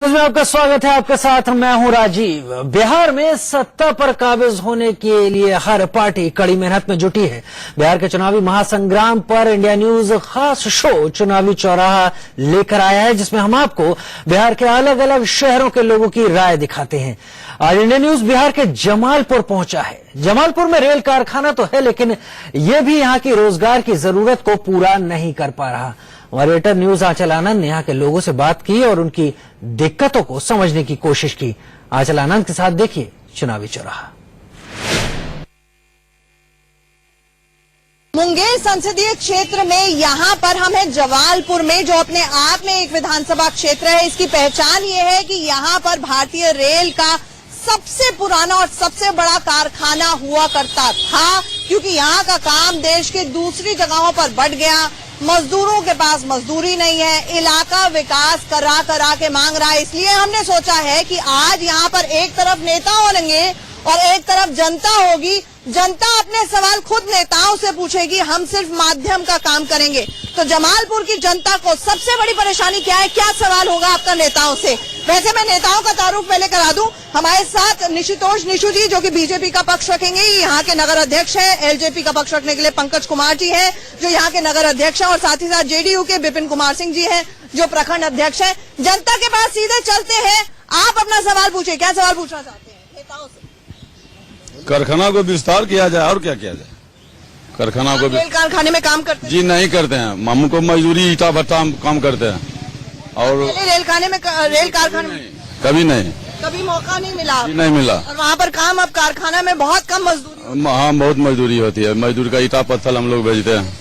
में आपका स्वागत है। आपके साथ मैं हूं राजीव। बिहार में सत्ता पर काबिज होने के लिए हर पार्टी कड़ी मेहनत में जुटी है। बिहार के चुनावी महासंग्राम पर इंडिया न्यूज खास शो चुनावी चौराहा लेकर आया है, जिसमें हम आपको बिहार के अलग अलग शहरों के लोगों की राय दिखाते हैं। आज इंडिया न्यूज बिहार के जमालपुर पहुंचा है। जमालपुर में रेल कारखाना तो है, लेकिन यह भी यहां की रोजगार की जरूरत को पूरा नहीं कर पा रहा। हमारे एडिटर न्यूज आंचल आनंद ने यहाँ के लोगों से बात की और उनकी दिक्कतों को समझने की कोशिश की। आंचल आनंद के साथ देखिए चुनावी चौराहा। मुंगेर संसदीय क्षेत्र में यहाँ पर हम हैं जमालपुर में, जो अपने आप में एक विधानसभा क्षेत्र है। इसकी पहचान ये है कि यहाँ पर भारतीय रेल का सबसे पुराना और सबसे बड़ा कारखाना हुआ करता था, क्योंकि यहाँ का काम देश के दूसरी जगहों पर बढ़ गया। मजदूरों के पास मजदूरी नहीं है, इलाका विकास करा के मांग रहा है। इसलिए हमने सोचा है कि आज यहाँ पर एक तरफ नेता होंगे और एक तरफ जनता होगी। जनता अपने सवाल खुद नेताओं से पूछेगी, हम सिर्फ माध्यम का काम करेंगे। तो जमालपुर की जनता को सबसे बड़ी परेशानी क्या है, क्या सवाल होगा आपका नेताओं से? वैसे मैं नेताओं का तारुफ पहले करा दूं। हमारे साथ निशितोष निशु जी, जो कि बीजेपी का पक्ष रखेंगे, यहाँ के नगर अध्यक्ष है। एलजेपी का पक्ष रखने के लिए पंकज कुमार जी है, जो यहाँ के नगर अध्यक्ष है, और साथ ही साथ जेडीयू के विपिन कुमार सिंह जी है, जो प्रखंड अध्यक्ष है। जनता के पास सीधे चलते हैं। आप अपना सवाल पूछे, क्या सवाल पूछना चाहते हैं नेताओं से? कारखाना को विस्तार किया जाए और क्या किया जाए। कारखाना को रेल कारखाने में काम करते हैं? जी नहीं करते हैं, हम को मजदूरी ईटा भट्टा काम करते हैं। और रेल कारखाने में कभी नहीं, कभी मौका नहीं मिला? नहीं मिला। और वहाँ पर काम, अब कारखाना में बहुत कम मजदूरी? हाँ, बहुत मजदूरी होती है। मजदूर का ईटा पत्थर हम लोग भेजते हैं,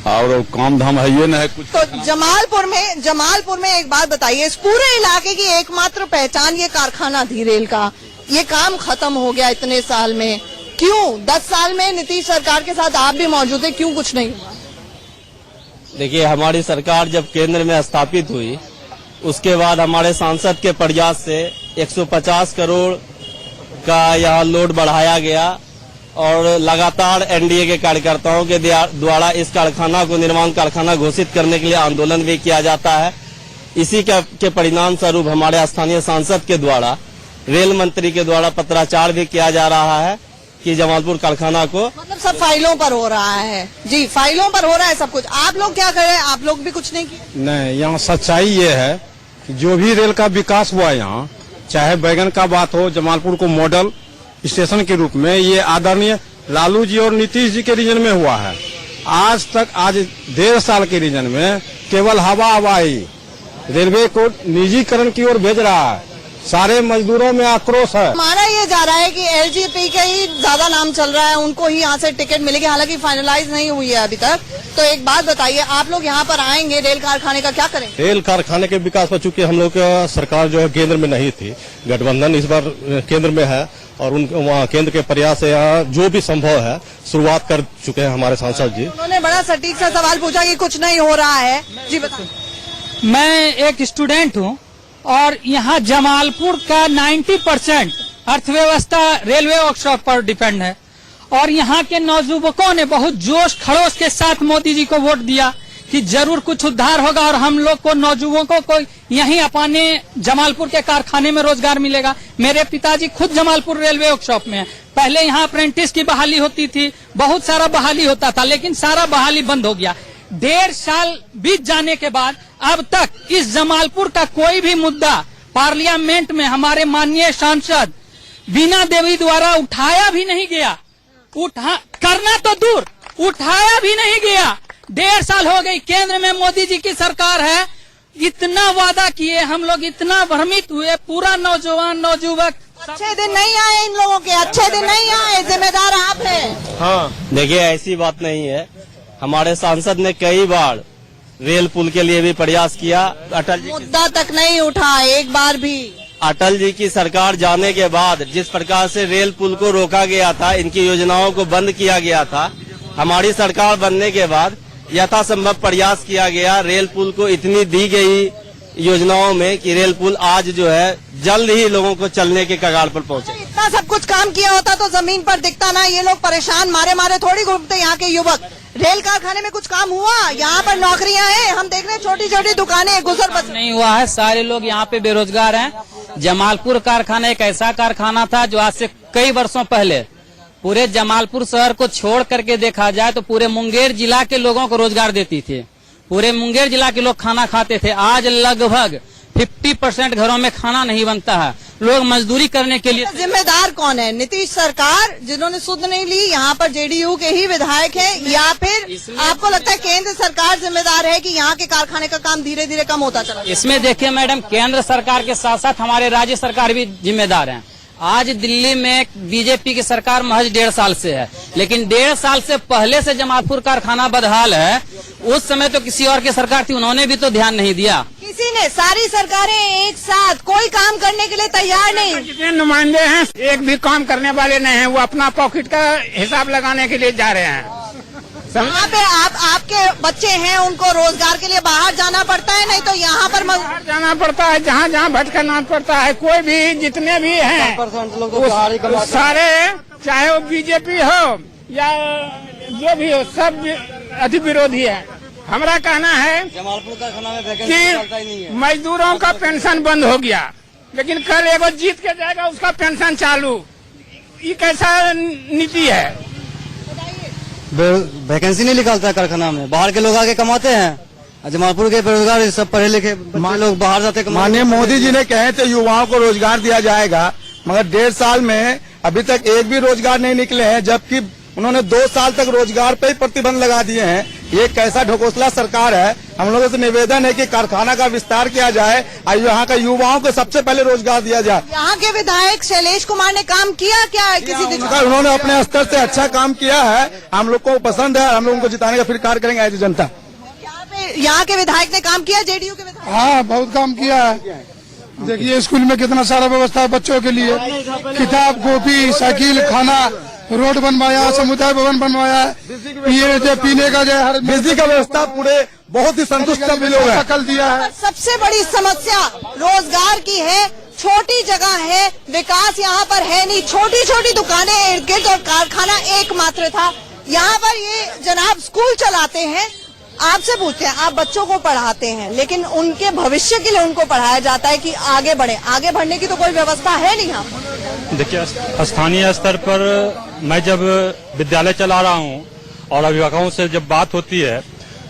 और काम धाम है ये नहीं कुछ। तो जमालपुर में एक बात बताइए, इस पूरे इलाके की एकमात्र पहचान ये कारखाना थी रेल का। ये काम खत्म हो गया इतने साल में, क्यों? 10 साल में नीतीश सरकार के साथ आप भी मौजूद थे, क्यों कुछ नहीं हुआ? देखिए, हमारी सरकार जब केंद्र में स्थापित हुई, उसके बाद हमारे सांसद के प्रयास से 150 करोड़ का यहाँ लोड बढ़ाया गया, और लगातार एनडीए के कार्यकर्ताओं के द्वारा इस कारखाना को निर्माण कारखाना घोषित करने के लिए आंदोलन भी किया जाता है। इसी के परिणाम स्वरूप हमारे स्थानीय सांसद के द्वारा, रेल मंत्री के द्वारा पत्राचार भी किया जा रहा है कि जमालपुर कारखाना को, मतलब सब फाइलों पर हो रहा है। जी, फाइलों पर हो रहा है सब कुछ। आप लोग क्या कर रहे हैं? आप लोग भी कुछ नहीं किए? नहीं, यहाँ सच्चाई ये है कि जो भी रेल का विकास हुआ यहाँ, चाहे बैगन का बात हो, जमालपुर को मॉडल स्टेशन के रूप में, ये आदरणीय लालू जी और नीतीश जी के रीजन में हुआ है। आज तक, आज 1.5 साल के रीजन में केवल हवाई रेलवे को निजीकरण की ओर भेज रहा है। सारे मजदूरों में आक्रोश है। माना ये जा रहा है कि एलजेपी का ही ज्यादा नाम चल रहा है, उनको ही यहाँ से टिकट मिलेगी, हालांकि फाइनलाइज नहीं हुई है अभी तक। तो एक बात बताइए, आप लोग यहाँ पर आएंगे, रेल कारखाने का क्या करेंगे? रेल कारखाने के विकास पर चूंकि हम लोग का सरकार जो है केंद्र में नहीं थी, गठबंधन इस बार केंद्र में है, और वहाँ केंद्र के प्रयास से यहाँ जो भी संभव है शुरुआत कर चुके हैं हमारे सांसद जी। उन्होंने बड़ा सटीक सा सवाल पूछा कि कुछ नहीं हो रहा है। जी बताइए। मैं एक स्टूडेंट हूँ, और यहाँ जमालपुर का 90% अर्थव्यवस्था रेलवे वर्कशॉप पर डिपेंड है, और यहाँ के नौजुवकों ने बहुत जोश खरोश के साथ मोदी जी को वोट दिया कि जरूर कुछ उद्धार होगा, और हम लोग को नौजुवकों को यहीं अपने जमालपुर के कारखाने में रोजगार मिलेगा। मेरे पिताजी खुद जमालपुर रेलवे वर्कशॉप में है। पहले यहाँ अप्रेंटिस की बहाली होती थी, बहुत सारा बहाली होता था, लेकिन सारा बहाली बंद हो गया। 1.5 साल बीत जाने के बाद अब तक इस जमालपुर का कोई भी मुद्दा पार्लियामेंट में हमारे माननीय सांसद बीना देवी द्वारा उठाया भी नहीं गया। करना तो दूर, उठाया भी नहीं गया। 1.5 साल हो गई, केंद्र में मोदी जी की सरकार है। इतना वादा किए, हम लोग इतना भ्रमित हुए, पूरा नौजुवक। अच्छे दिन नहीं आए इन लोगों के, अच्छे दिन नहीं आए, जिम्मेदार आप हैं। हाँ, देखिए, ऐसी बात नहीं है। हमारे सांसद ने कई बार रेल पुल के लिए भी प्रयास किया। अटल जी मुद्दा तक नहीं उठा एक बार भी। अटल जी की सरकार जाने के बाद जिस प्रकार से रेल पुल को रोका गया था, इनकी योजनाओं को बंद किया गया था, हमारी सरकार बनने के बाद यथासंभव प्रयास किया गया। रेल पुल को इतनी दी गई योजनाओं में कि रेल पुल आज जो है जल्द ही लोगों को चलने के कगार पर पहुंचे। इतना सब कुछ काम किया होता तो जमीन पर दिखता ना। ये लोग परेशान मारे थोड़ी घूमते यहाँ के युवक। रेल कारखाने में कुछ काम हुआ? यहाँ पर नौकरियां हैं, हम देख रहे हैं छोटी छोटी दुकानें गुजर बसर नहीं हुआ है, सारे लोग यहाँ पे बेरोजगार हैं। जमालपुर कारखाना एक ऐसा कारखाना था जो आज से कई वर्षों पहले पूरे जमालपुर शहर को छोड़ करके देखा जाए तो पूरे मुंगेर जिला के लोगों को रोजगार देती थी। पूरे मुंगेर जिला के लोग खाना खाते थे। आज लगभग 50% घरों में खाना नहीं बनता है। लोग मजदूरी करने के लिए। जिम्मेदार कौन है? नीतीश सरकार जिन्होंने सुध नहीं ली, यहाँ पर जेडीयू के ही विधायक हैं, या फिर आपको लगता है केंद्र सरकार जिम्मेदार है कि यहाँ के कारखाने का काम धीरे धीरे कम होता चला? इसमें देखिए मैडम, केंद्र सरकार के साथ साथ हमारे राज्य सरकार भी जिम्मेदार हैं। आज दिल्ली में बीजेपी की सरकार महज 1.5 साल से है, लेकिन 1.5 साल से पहले से जमालपुर कारखाना बदहाल है। उस समय तो किसी और की सरकार थी, उन्होंने भी तो ध्यान नहीं दिया। किसी ने, सारी सरकारें एक साथ कोई काम करने के लिए तैयार नहीं। जितने नुमाइंदे हैं एक भी काम करने वाले नहीं हैं, वो अपना पॉकेट का हिसाब लगाने के लिए जा रहे हैं। यहाँ पे आपके बच्चे हैं, उनको रोजगार के लिए बाहर जाना पड़ता है, नहीं तो यहाँ पर बाहर जाना पड़ता है, जहाँ जहाँ भटकना पड़ता है। कोई भी जितने भी हैं सारे, चाहे वो बीजेपी हो या जो भी हो, सब अति विरोधी है। हमारा कहना है कि मजदूरों का पेंशन बंद हो गया, लेकिन कल एगो जीत के जाएगा उसका पेंशन चालू। ये कैसा नीति है? वैकेंसी नहीं निकालता है कारखाना में, बाहर के लोग आके कमाते हैं। जमालपुर के बेरोजगार सब पढ़े लिखे लोग बाहर जाते हैं। माननीय मोदी जी ने कहे थे युवाओं को रोजगार दिया जाएगा, मगर 1.5 साल में अभी तक एक भी रोजगार नहीं निकले हैं, जबकि उन्होंने 2 साल तक रोजगार पे ही प्रतिबंध लगा दिए हैं। ये कैसा ढकोसला सरकार है। हम लोगों से निवेदन है कि कारखाना का विस्तार किया जाए और यहाँ का युवाओं को सबसे पहले रोजगार दिया जाए। यहाँ के विधायक शैलेश कुमार ने काम किया क्या है किसी दिशा? उन्होंने अपने स्तर से अच्छा काम किया है, हम लोग को पसंद है, हम लोग उनको जिताने का फिर कार्य करेंगे एज जनता। यहाँ के विधायक ने काम किया, जेडीयू के विधायक? हाँ, बहुत काम किया है। देखिए स्कूल में कितना सारा व्यवस्था है बच्चों के लिए, किताब कॉपी साइकिल खाना, रोड बनवाया, समुदाय भवन बनवाया, पीने का जो हर बिजली का व्यवस्था पूरे बहुत ही संतुष्ट लोग हैं। कल दिया है। सबसे बड़ी समस्या रोजगार की है। छोटी जगह है, विकास यहाँ पर है नहीं, छोटी छोटी दुकानें इर्द गिर्द और कारखाना एकमात्र था। यहाँ पर ये जनाब स्कूल चलाते हैं। आपसे पूछते हैं, आप बच्चों को पढ़ाते हैं, लेकिन उनके भविष्य के लिए उनको पढ़ाया जाता है कि आगे बढ़े। आगे बढ़ने की तो कोई व्यवस्था है नहीं यहाँ। देखिए, स्थानीय स्तर पर मैं जब विद्यालय चला रहा हूँ और अभिभावकों से जब बात होती है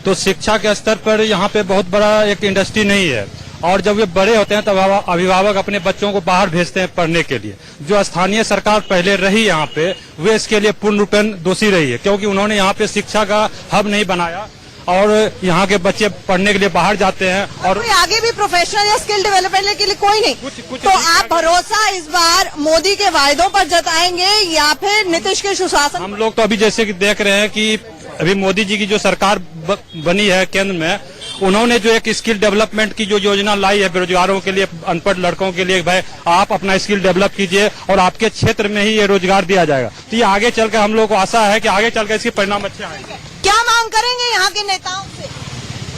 तो शिक्षा के स्तर पर यहाँ पे बहुत बड़ा एक इंडस्ट्री नहीं है, और जब ये बड़े होते हैं तब अभिभावक अपने बच्चों को बाहर भेजते हैं पढ़ने के लिए। जो स्थानीय सरकार पहले रही यहाँ पे, वे इसके लिए पूर्ण रूपेण दोषी रही है, क्योंकि उन्होंने यहाँ पे शिक्षा का हब नहीं बनाया और यहाँ के बच्चे पढ़ने के लिए बाहर जाते हैं। और कोई आगे भी प्रोफेशनल या स्किल डेवलपमेंट के लिए कोई नहीं। तो आप भरोसा इस बार मोदी के वायदों पर जताएंगे या फिर नीतीश के सुशासन? हम लोग तो अभी जैसे कि देख रहे हैं कि अभी मोदी जी की जो सरकार बनी है केंद्र में, उन्होंने जो एक स्किल डेवलपमेंट की जो योजना लाई है बेरोजगारों के लिए, अनपढ़ लड़कों के लिए, भाई आप अपना स्किल डेवलप कीजिए और आपके क्षेत्र में ही ये रोजगार दिया जाएगा। तो ये आगे चलकर हम लोग को आशा है कि आगे चलकर इसके परिणाम अच्छे आएंगे। क्या मांग करेंगे यहाँ के नेताओं से?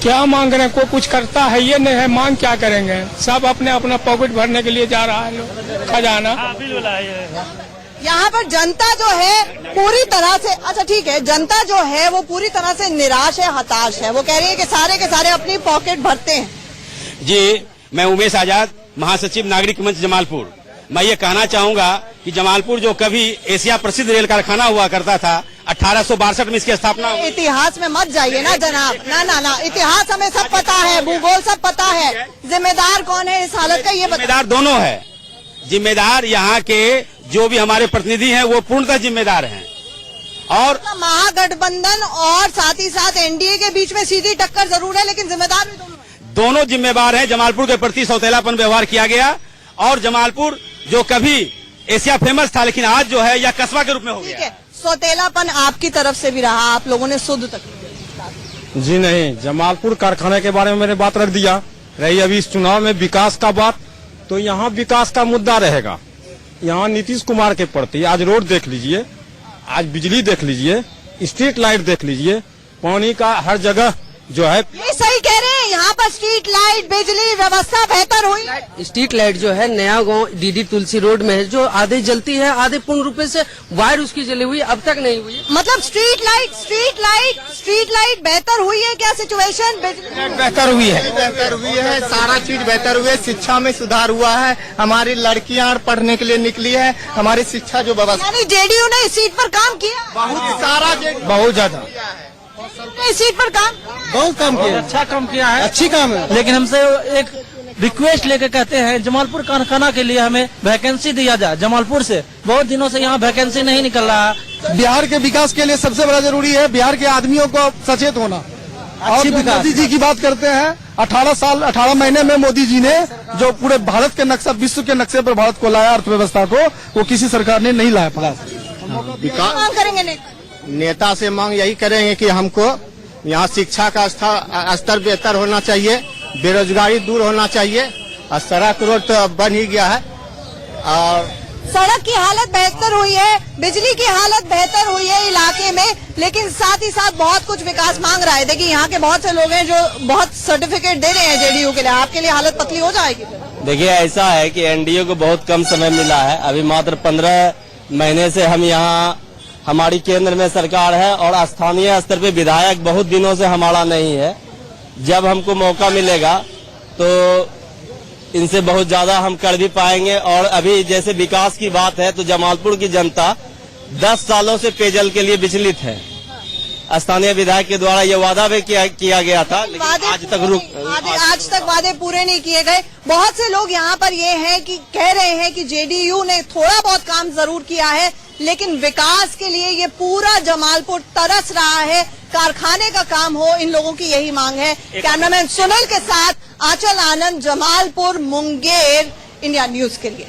क्या मांग रहे हैं? कोई कुछ करता है ये नहीं है, मांग क्या करेंगे? सब अपने अपना पॉकेट भरने के लिए जा रहा है खजाना। यहाँ पर जनता जो है पूरी तरह से, अच्छा ठीक है, जनता जो है वो पूरी तरह से निराश है, हताश है। वो कह रही है कि सारे के सारे अपनी पॉकेट भरते हैं। जी, मैं उमेश आजाद, महासचिव नागरिक मंच जमालपुर। मैं ये कहना चाहूंगा कि जमालपुर जो कभी एशिया प्रसिद्ध रेल कारखाना हुआ करता था, 1862 में इसकी स्थापना हुई। इतिहास में मत जाइए ना जनाब, ना, इतिहास हमें सब पता है, भूगोल सब पता है। जिम्मेदार कौन है इस हालत का, ये जिम्मेदार दोनों है। जिम्मेदार यहाँ के जो भी हमारे प्रतिनिधि हैं वो पूर्णतः जिम्मेदार हैं, और महागठबंधन और साथ ही साथ एनडीए के बीच में सीधी टक्कर जरूर है, लेकिन जिम्मेदार भी दोनों जिम्मेदार हैं। जमालपुर के प्रति सौतेलापन व्यवहार किया गया, और जमालपुर जो कभी एशिया फेमस था, लेकिन आज जो है यह कस्बा के रूप में हो गया। ठीक है, सौतेलापन आपकी तरफ से भी रहा, आप लोगों ने शुद्ध तक? जी नहीं, जमालपुर कारखाने के बारे में मैंने बात रख दिया। रही अभी इस चुनाव में विकास का बात, तो यहाँ विकास का मुद्दा रहेगा। यहाँ नीतीश कुमार के प्रति आज रोड देख लीजिए, आज बिजली देख लीजिए, स्ट्रीट लाइट देख लीजिए, पानी का हर जगह जो है ये सही कह रहे हैं, यहाँ पर स्ट्रीट लाइट बिजली व्यवस्था बेहतर हुई। स्ट्रीट लाइट जो है नया गांव डीडी तुलसी रोड में है, जो आधे जलती है, आधे पूर्ण रूप से वायर उसकी जली हुई, अब तक नहीं हुई। मतलब स्ट्रीट लाइट बेहतर हुई है क्या सिचुएशन? बेहतर हुई है, सारा चीज बेहतर हुई है। शिक्षा में सुधार हुआ है, हमारी लड़कियां पढ़ने के लिए निकली है, हमारी शिक्षा जो व्यवस्था। यानी जेडीयू ने इस सीट पर काम किया, बहुत ज्यादा इस सीट पर काम बहुत काम किया, अच्छा काम किया है, अच्छी काम है। लेकिन हमसे एक रिक्वेस्ट लेकर कहते हैं जमालपुर कारखाना के लिए हमें वैकेंसी दिया जाए। जमालपुर से बहुत दिनों से यहाँ वैकेंसी नहीं निकल रहा है। बिहार के विकास के लिए सबसे बड़ा जरूरी है बिहार के आदमियों को सचेत होना। और मोदी जी की बात करते हैं, 18 महीने में मोदी जी ने जो पूरे भारत के नक्शा, विश्व के नक्शे पर भारत को लाया, अर्थव्यवस्था को, वो किसी सरकार ने नहीं लाया पाया। काम करेंगे नेता से मांग यही करेंगे कि हमको यहाँ शिक्षा का स्तर बेहतर होना चाहिए, बेरोजगारी दूर होना चाहिए, और सड़क रोड तो बन ही गया है, और सड़क की हालत बेहतर हुई है, बिजली की हालत बेहतर हुई है इलाके में, लेकिन साथ ही साथ बहुत कुछ विकास मांग रहा है। देखिए यहाँ के बहुत से लोग हैं जो बहुत सर्टिफिकेट दे रहे हैं जेडीयू के लिए, आपके लिए हालत पतली हो जाएगी। देखिए ऐसा है कि एनडीए को बहुत कम समय मिला है, अभी मात्र 15 महीने से हम यहाँ, हमारी केंद्र में सरकार है और स्थानीय स्तर पे विधायक बहुत दिनों से हमारा नहीं है। जब हमको मौका मिलेगा तो इनसे बहुत ज्यादा हम कर भी पाएंगे। और अभी जैसे विकास की बात है तो जमालपुर की जनता 10 सालों से पेयजल के लिए विचलित है। स्थानीय विधायक के द्वारा ये वादा भी किया गया था, लेकिन आज तक वादे पूरे नहीं किए गए। बहुत से लोग यहाँ पर ये हैं कि कह रहे हैं कि जेडीयू ने थोड़ा बहुत काम जरूर किया है, लेकिन विकास के लिए ये पूरा जमालपुर तरस रहा है, कारखाने का काम हो, इन लोगों की यही मांग है। कैमरामैन सुनील के साथ आंचल आनंद, जमालपुर, मुंगेर, इंडिया न्यूज के लिए।